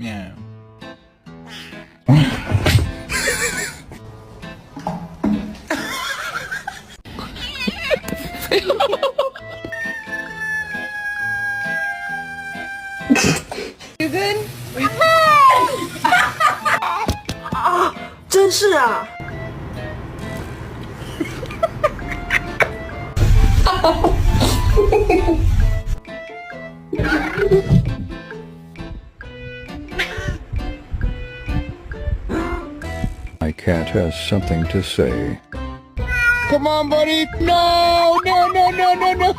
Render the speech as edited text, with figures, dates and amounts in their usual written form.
Yeah. You good? 真是啊。My cat has something to say. Come on, buddy. No, no, no, no, no, no.